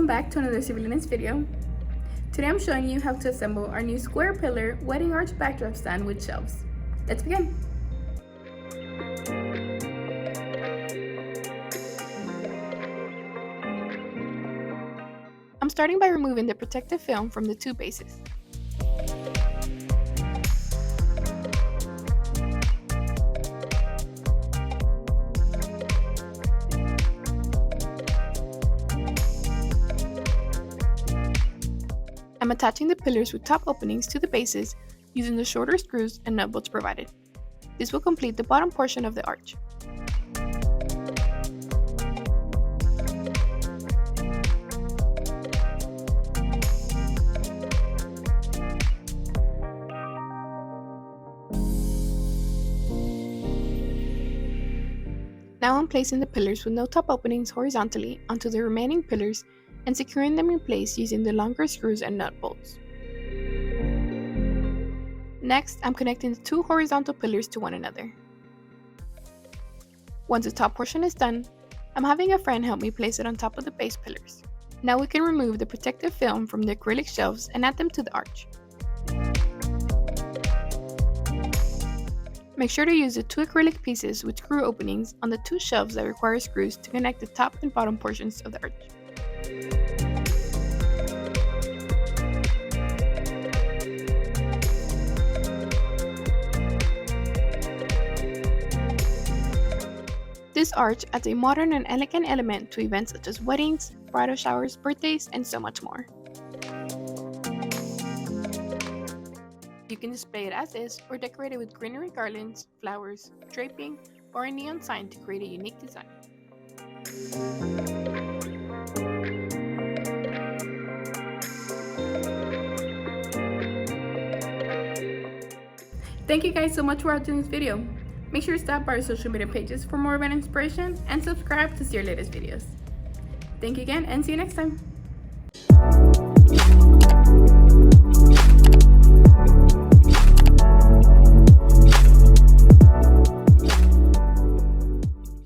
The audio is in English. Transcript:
back to another Civilines video. Today I'm showing you how to assemble our new square pillar wedding arch backdrop stand with shelves. Let's begin. I'm starting by removing the protective film from the two bases. I'm attaching the pillars with top openings to the bases using the shorter screws and nut bolts provided. This will complete the bottom portion of the arch. Now I'm placing the pillars with no top openings horizontally onto the remaining pillars and securing them in place using the longer screws and nut bolts. Next, I'm connecting the two horizontal pillars to one another. Once the top portion is done, I'm having a friend help me place it on top of the base pillars. Now we can remove the protective film from the acrylic shelves and add them to the arch. Make sure to use the two acrylic pieces with screw openings on the two shelves that require screws to connect the top and bottom portions of the arch. This arch adds a modern and elegant element to events such as weddings, bridal showers, birthdays, and so much more. You can display it as is or decorate it with greenery garlands, flowers, draping, or a neon sign to create a unique design. Thank you guys so much for watching this video. Make sure to stop by our social media pages for more event inspiration and subscribe to see our latest videos. Thank you again and see you next time.